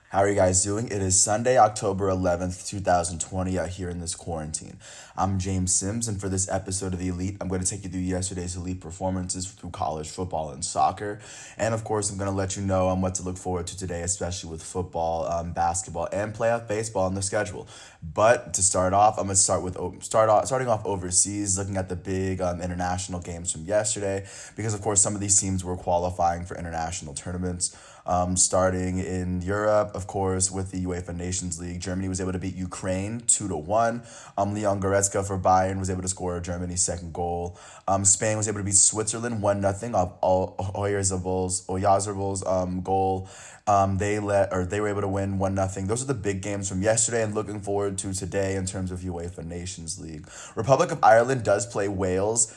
How are you guys doing? It is Sunday, October 11th, 2020, out here in this quarantine. I'm James Sims, and for this episode of The Elite, I'm going to take you through yesterday's elite performances through college football and soccer. And of course, I'm going to let you know what to look forward to today, especially with football, basketball, and playoff baseball on the schedule. But to start off, I'm going to starting off overseas, looking at the big international games from yesterday, because of course, some of these teams were qualifying for international tournaments. Starting in Europe, of course, with the UEFA Nations League, Germany was able to beat Ukraine 2-1. Leon Goretzka for Bayern was able to score Germany's second goal. Spain was able to beat Switzerland 1-0 off Oyarzabal's goal. They were able to win 1-0. Those are the big games from yesterday, and looking forward to today in terms of UEFA Nations League. Republic of Ireland does play Wales.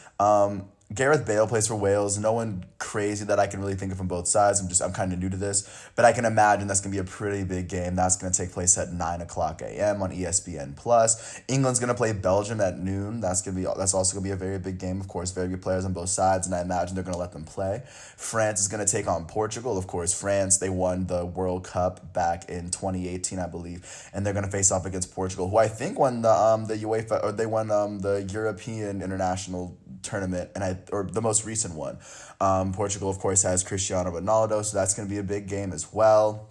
Gareth Bale plays for Wales. No one crazy that I can really think of from both sides. I'm kind of new to this, but I can imagine that's gonna be a pretty big game. That's gonna take place at 9 o'clock a.m. on ESPN Plus. England's gonna play Belgium at noon. That's also gonna be a very big game. Of course, very good players on both sides, and I imagine they're gonna let them play. France is gonna take on Portugal. Of course, France, they won the World Cup back in 2018, I believe, and they're gonna face off against Portugal, who I think won the UEFA, or they won the European International tournament, or the most recent one. Portugal, of course, has Cristiano Ronaldo, so that's going to be a big game as well.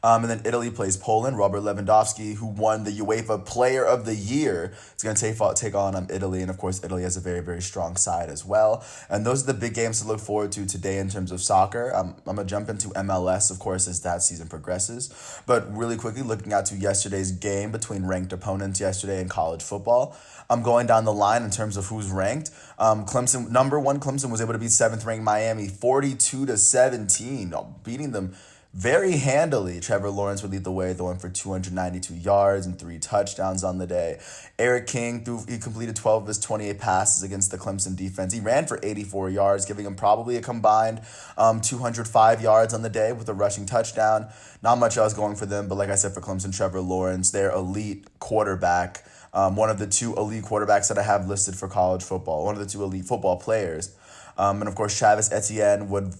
And then Italy plays Poland. Robert Lewandowski, who won the UEFA Player of the Year, is going to take on Italy. And of course, Italy has a very, very strong side as well. And those are the big games to look forward to today in terms of soccer. I'm going to jump into MLS, of course, as that season progresses. But really quickly, looking out to yesterday's game between ranked opponents yesterday in college football. I'm going down the line in terms of who's ranked. Clemson, number one, Clemson was able to beat seventh ranked Miami 42-17, beating them very handily. Trevor Lawrence would lead the way, throwing for 292 yards and 3 touchdowns on the day. Eric King, he completed 12 of his 28 passes against the Clemson defense. He ran for 84 yards, giving him probably a combined 205 yards on the day with a rushing touchdown. Not much else going for them, but like I said, for Clemson, Trevor Lawrence, their elite quarterback, one of the 2 elite quarterbacks that I have listed for college football, one of the 2 elite football players. And of course, Travis Etienne would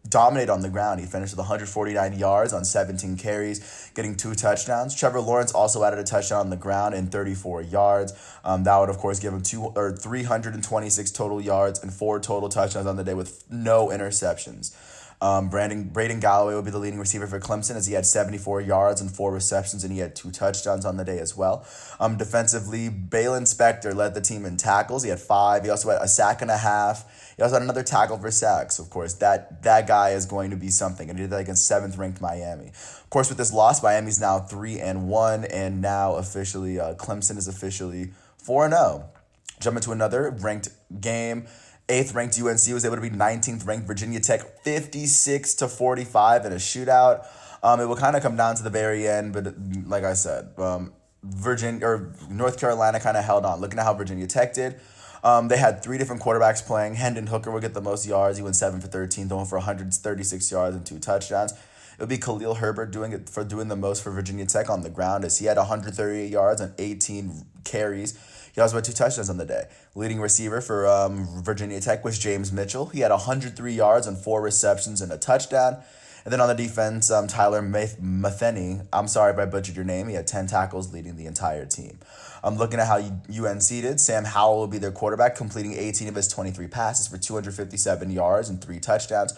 dominate on the ground. He finished with 149 yards on 17 carries, getting 2 touchdowns. Trevor Lawrence also added a touchdown on the ground and 34 yards. That would, of course, give him 326 total yards and 4 total touchdowns on the day with no interceptions. Braden Galloway will be the leading receiver for Clemson, as he had 74 yards and 4 receptions, and he had 2 touchdowns on the day as well. Defensively, Balin Spector led the team in tackles. He had 5. He also had a sack and a half. He also had another tackle for sacks. Of course, that guy is going to be something, and he did that against 7th-ranked Miami. Of course, with this loss, Miami's now 3-1, and now officially Clemson is officially 4-0. Jump into another ranked game. 8th-ranked UNC was able to beat 19th-ranked Virginia Tech 56-45 in a shootout. It will kind of come down to the very end, but like I said, North Carolina kind of held on. Looking at how Virginia Tech did, they had 3 different quarterbacks playing. Hendon Hooker would get the most yards. He went 7 for 13, throwing for 136 yards and 2 touchdowns. It would be Khalil Herbert doing the most for Virginia Tech on the ground, as he had 138 yards and 18 carries. He also had 2 touchdowns on the day. Leading receiver for Virginia Tech was James Mitchell. He had 103 yards and 4 receptions and a touchdown. And then on the defense, Tyler Matheny, I'm sorry if I butchered your name, he had 10 tackles, leading the entire team. I'm looking at how UNC did. Sam Howell will be their quarterback, completing 18 of his 23 passes for 257 yards and 3 touchdowns.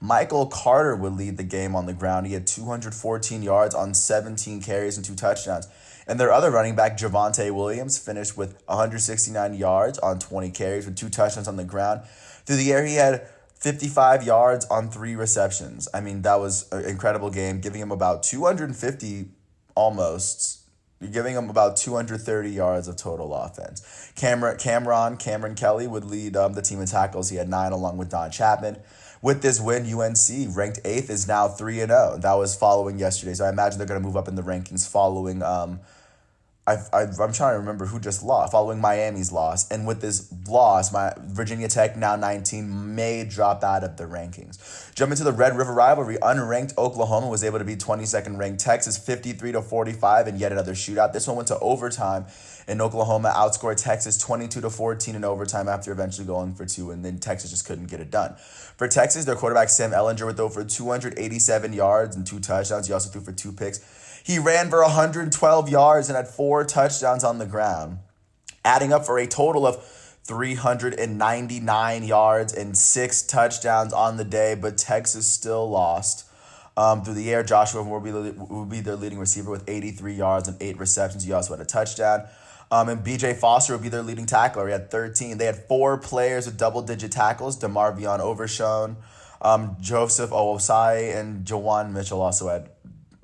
Michael Carter would lead the game on the ground. He had 214 yards on 17 carries and 2 touchdowns. And their other running back, Javonte Williams, finished with 169 yards on 20 carries with 2 touchdowns on the ground. Through the air, he had 55 yards on 3 receptions. I mean, that was an incredible game, giving him about 250 almost. You're giving him about 230 yards of total offense. Cameron Kelly would lead the team in tackles. He had 9 along with Don Chapman. With this win, UNC, ranked 8th, is now 3-0. That was following yesterday, so I imagine they're going to move up in the rankings following I'm trying to remember who just lost, following Miami's loss. And with this loss, my Virginia Tech, now 19, may drop out of the rankings. Jumping to the Red River rivalry, unranked Oklahoma was able to beat 22nd ranked Texas 53-45 in yet another shootout. This one went to overtime, and Oklahoma outscored Texas 22-14 in overtime after eventually going for two, and then Texas just couldn't get it done. For Texas, their quarterback Sam Ehlinger would throw for 287 yards and 2 touchdowns. He also threw for 2 picks. He ran for 112 yards and had 4 touchdowns on the ground, adding up for a total of 399 yards and 6 touchdowns on the day, but Texas still lost. Through the air, Joshua will be their leading receiver with 83 yards and 8 receptions. He also had a touchdown. And B.J. Foster would be their leading tackler. He had 13. They had 4 players with double-digit tackles. DeMarvion Overshone, Joseph Owosai, and Jawan Mitchell also had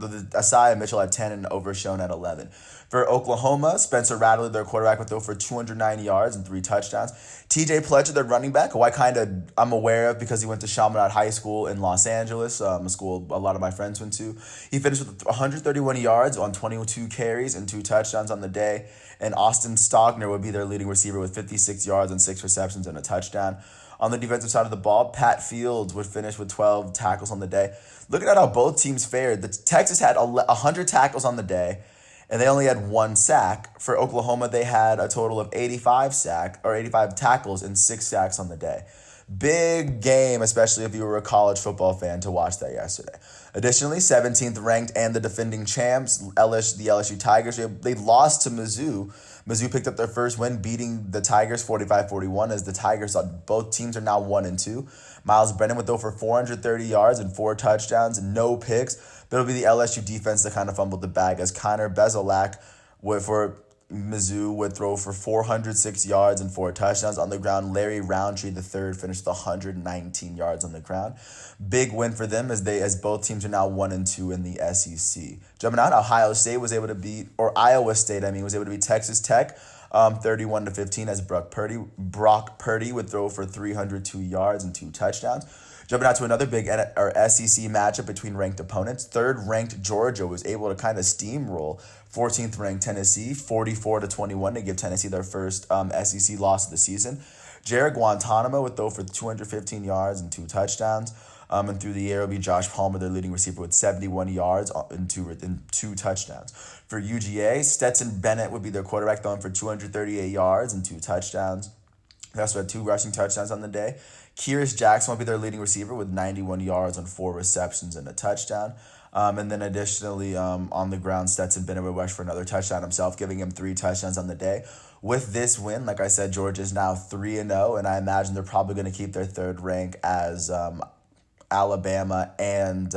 Asai and Mitchell had 10 and Overshone at 11. For Oklahoma, Spencer Rattler, their quarterback, would throw for 290 yards and 3 touchdowns. TJ Pledger, their running back, who I'm aware of because he went to Chaminade High School in Los Angeles, a school a lot of my friends went to. He finished with 131 yards on 22 carries and 2 touchdowns on the day. And Austin Stogner would be their leading receiver with 56 yards and 6 receptions and a touchdown. On the defensive side of the ball, Pat Fields would finish with 12 tackles on the day. Looking at how both teams fared, the Texas had 100 tackles on the day, and they only had 1 sack. For Oklahoma, they had a total of 85 tackles and 6 sacks on the day. Big game, especially if you were a college football fan, to watch that yesterday. Additionally, 17th ranked and the defending champs, the LSU Tigers, they lost to Mizzou. Mizzou picked up their first win, beating the Tigers 45-41, as the Tigers, both teams are now 1-2. Miles Brennan would throw for 430 yards and 4 touchdowns and no picks. But it'll be the LSU defense that kind of fumbled the bag, as Connor Bezelak for Mizzou would throw for 406 yards and 4 touchdowns on the ground. Larry Roundtree III finished with 119 yards on the ground. Big win for them as both teams are now 1-2 in the SEC. Jumping out, Iowa State was able to beat Texas Tech 31-15 as Brock Purdy would throw for 302 yards and 2 touchdowns. Jumping out to another big SEC matchup between ranked opponents. 3rd ranked Georgia was able to kind of steamroll 14th ranked Tennessee 44-21 to give Tennessee their first SEC loss of the season. Jared Guantanamo would throw for 215 yards and 2 touchdowns. And through the air will be Josh Palmer, their leading receiver, with 71 yards and 2 touchdowns. For UGA, Stetson Bennett would be their quarterback, throwing for 238 yards and 2 touchdowns. They also had 2 rushing touchdowns on the day. Kyrus Jackson will be their leading receiver with 91 yards on 4 receptions and a touchdown. And then additionally, on the ground, Stetson Bennett would rush for another touchdown himself, giving him 3 touchdowns on the day. With this win, like I said, Georgia is now 3-0, and I imagine they're probably going to keep their 3rd rank as Alabama and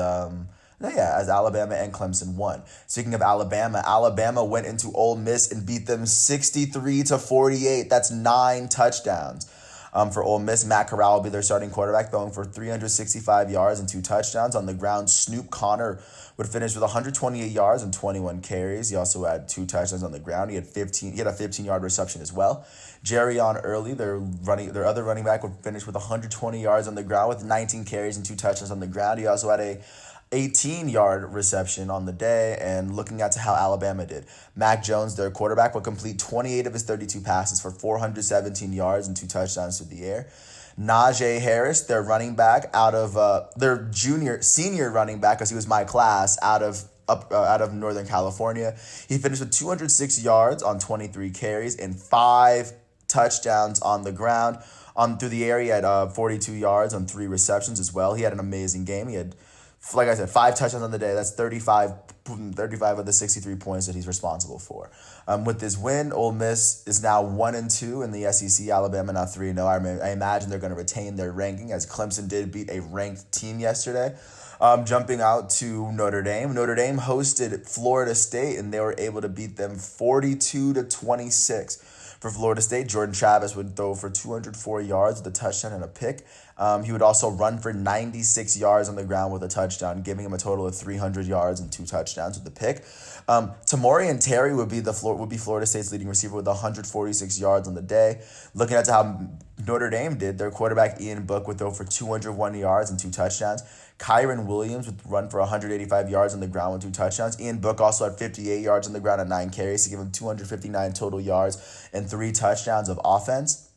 Clemson won. Speaking of Alabama went into Ole Miss and beat them 63-48. That's 9 touchdowns. For Ole Miss, Matt Corral will be their starting quarterback, throwing for 365 yards and 2 touchdowns. On the ground, Snoop Connor would finish with 128 yards and 21 carries. He also had 2 touchdowns on the ground. He had a 15-yard reception as well. Jerrion Early, their other running back, would finish with 120 yards on the ground with 19 carries and 2 touchdowns on the ground. He also had a 18-yard reception on the day. And looking at how Alabama did, Mac Jones, their quarterback, would complete 28 of his 32 passes for 417 yards and 2 touchdowns through the air. Najee Harris, their running back, out of their senior running back, because he was my class, out of Northern California, he finished with 206 yards on 23 carries and 5 touchdowns on the ground. Through the air, he had 42 yards on 3 receptions as well. He had an amazing game. He had, like I said, 5 touchdowns on the day. That's 35 of the 63 points that he's responsible for. With this win, Ole Miss is now 1-2 in the SEC. Alabama now 3-0. I imagine they're going to retain their ranking, as Clemson did beat a ranked team yesterday. Jumping out to Notre Dame. Notre Dame hosted Florida State, and they were able to beat them 42-26. For Florida State, Jordan Travis would throw for 204 yards with a touchdown and a pick. He would also run for 96 yards on the ground with a touchdown, giving him a total of 300 yards and 2 touchdowns with the pick. Tamorian Terry would be Florida State's leading receiver with 146 yards on the day. Looking at how Notre Dame did. Their quarterback Ian Book would throw for 201 yards and 2 touchdowns. Kyron Williams would run for 185 yards on the ground with 2 touchdowns. Ian Book also had 58 yards on the ground and 9 carries to give him 259 total yards and 3 touchdowns of offense.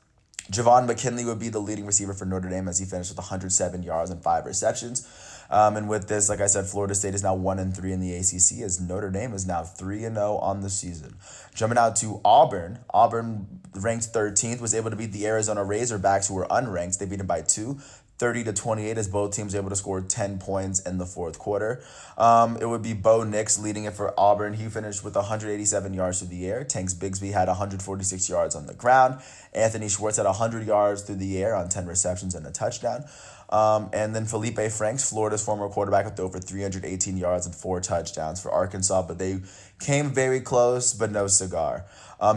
Javon McKinley would be the leading receiver for Notre Dame as he finished with 107 yards and 5 receptions. And with this, like I said, Florida State is now 1-3 in the ACC as Notre Dame is now 3-0 on the season. Jumping out to Auburn. Auburn, ranked 13th, was able to beat the Arizona Razorbacks, who were unranked. They beat them by 2. 30-28 as both teams were able to score 10 points in the fourth quarter. It would be Bo Nix leading it for Auburn. He finished with 187 yards through the air. Tanks Bigsby had 146 yards on the ground. Anthony Schwartz had 100 yards through the air on 10 receptions and a touchdown. And then Felipe Franks, Florida's former quarterback, would throw for 318 yards and 4 touchdowns for Arkansas, but they came very close, but no cigar.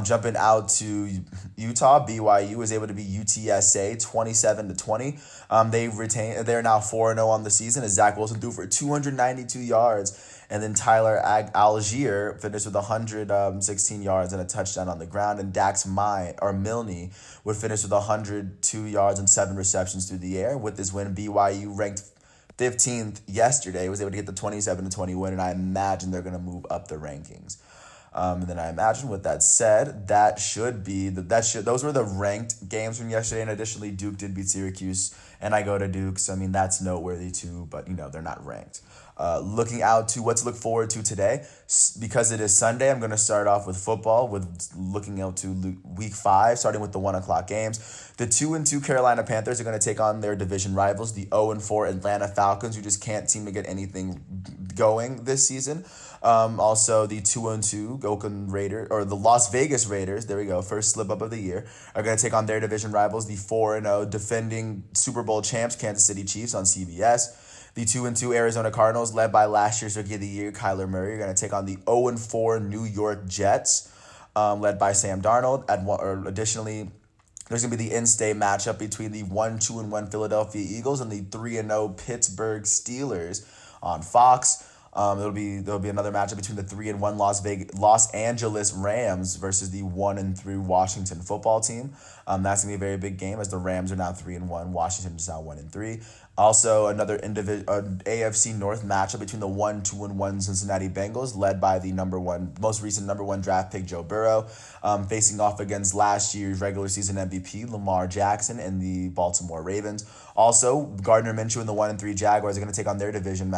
Jumping out to Utah, BYU was able to beat UTSA 27-20. They're now 4-0 on the season as Zach Wilson threw for 292 yards. And then Tyler Algier finished with 116 yards and a touchdown on the ground. And Milne would finish with 102 yards and 7 receptions through the air. With this win, BYU, ranked 15th yesterday, was able to get the 27-20 win, and I imagine they're going to move up the rankings. And then I imagine, with that said, those were the ranked games from yesterday. And additionally, Duke did beat Syracuse, and I go to Duke, so I mean that's noteworthy too. But they're not ranked. Looking out to what to look forward to today, because it is Sunday, I'm going to start off with football, with looking out to week 5, starting with the 1:00 games. The 2-2 Carolina Panthers are going to take on their division rivals, the 0-4 Atlanta Falcons, who just can't seem to get anything going this season. Also, the 2-2 Oakland Raiders, or the Las Vegas Raiders, there we go, first slip up of the year, are going to take on their division rivals, the 4-0 defending Super Bowl champs Kansas City Chiefs on CBS. The 2-2 Arizona Cardinals, led by last year's Rookie of the Year, Kyler Murray, are going to take on the 0-4 New York Jets, led by Sam Darnold. Additionally, there's going to be the in-state matchup between the 1-2-1 Philadelphia Eagles and the 3-0 Pittsburgh Steelers on Fox. There'll be another matchup between the 3-1 Los Angeles Rams versus the 1-3 Washington Football Team. That's gonna be a very big game as the Rams are now 3-1, Washington is now 1-3. Also, another AFC North matchup between the 1-2-1 Cincinnati Bengals, led by the most recent number one draft pick Joe Burrow, facing off against last year's regular season MVP Lamar Jackson and the Baltimore Ravens. Also, Gardner Minshew and the 1-3 Jaguars are going to take on their division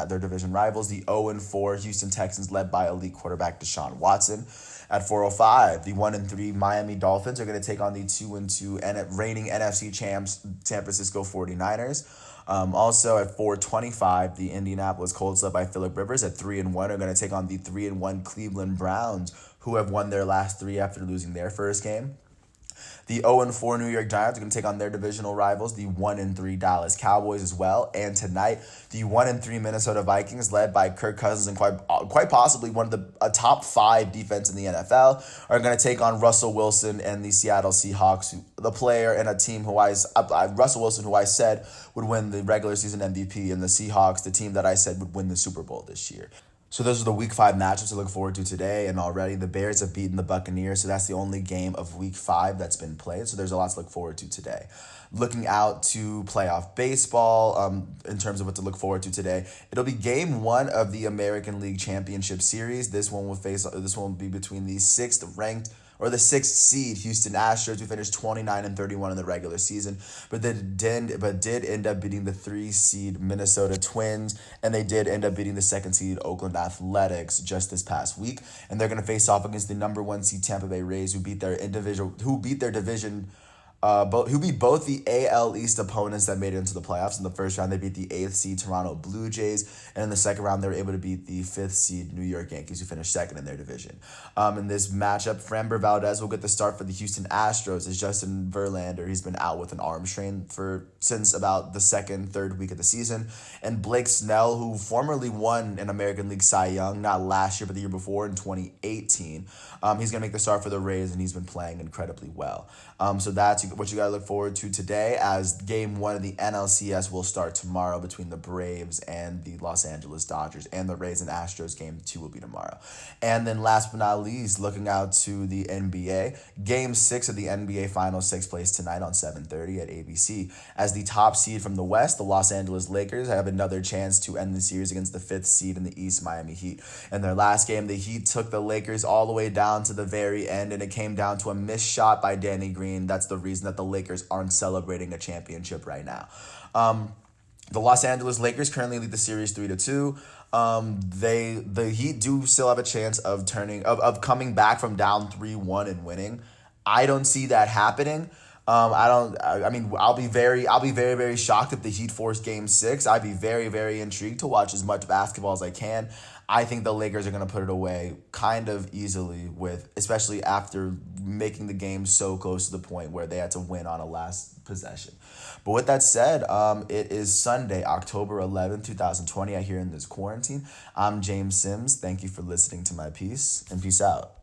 rivals, the 0-4 Houston Texans, led by elite quarterback Deshaun Watson. At 4:05, the 1-3 Miami Dolphins are going to take on the 2-2 reigning NFC champs San Francisco 49ers. Also at 4:25, the Indianapolis Colts, led by Phillip Rivers at 3-1, are going to take on the 3-1 Cleveland Browns, who have won their last 3 after losing their first game. The 0-4 New York Giants are going to take on their divisional rivals, the 1-3 Dallas Cowboys as well. And tonight, the 1-3 Minnesota Vikings, led by Kirk Cousins and quite possibly one of a top 5 defense in the NFL, are going to take on Russell Wilson and the Seattle Seahawks, the player and a team Russell Wilson, who I said would win the regular season MVP, and the Seahawks, the team that I said would win the Super Bowl this year. So those are the Week 5 matchups to look forward to today, and already the Bears have beaten the Buccaneers, so that's the only game of Week 5 that's been played, so there's a lot to look forward to today. Looking out to playoff baseball, in terms of what to look forward to today, it'll be Game 1 of the American League Championship Series. This one will be between the 6th seed Houston Astros, who finished 29-31 in the regular season, but did end up beating the 3 seed Minnesota Twins, and they did end up beating the 2nd seed Oakland Athletics just this past week. And they're going to face off against the number 1 seed Tampa Bay Rays, who beat their division. Who beat both the AL East opponents that made it into the playoffs. In the first round, they beat the 8th seed Toronto Blue Jays, and in the second round, they were able to beat the 5th seed New York Yankees, who finished 2nd in their division. In this matchup, Framber Valdez will get the start for the Houston Astros as Justin Verlander, he's been out with an arm strain since about the 3rd week of the season, and Blake Snell, who formerly won an American League Cy Young, not last year but the year before in 2018, he's going to make the start for the Rays, and he's been playing incredibly well. So that's what you gotta look forward to today, as game one of the NLCS will start tomorrow between the Braves and the Los Angeles Dodgers, and the Rays and Astros game two will be tomorrow. And then last but not least, looking out to the NBA, game six of the NBA Finals takes place tonight on 7:30 at ABC. As the top seed from the West, the Los Angeles Lakers have another chance to end the series against the fifth seed in the East, Miami Heat. In their last game, the Heat took the Lakers all the way down to the very end, and it came down to a missed shot by Danny Green. That's the reason that the Lakers aren't celebrating a championship right now. The Los Angeles Lakers currently lead the series 3-2. The Heat do still have a chance of coming back from down 3-1 and winning. I don't see that happening. I mean, I'll be very, very shocked if the Heat force game six. I'd be very, very intrigued to watch as much basketball as I can. I think the Lakers are going to put it away kind of easily, especially after making the game so close to the point where they had to win on a last possession. But with that said, it is Sunday, October 11th, 2020. I here in this quarantine. I'm James Sims. Thank you for listening to my piece, and peace out.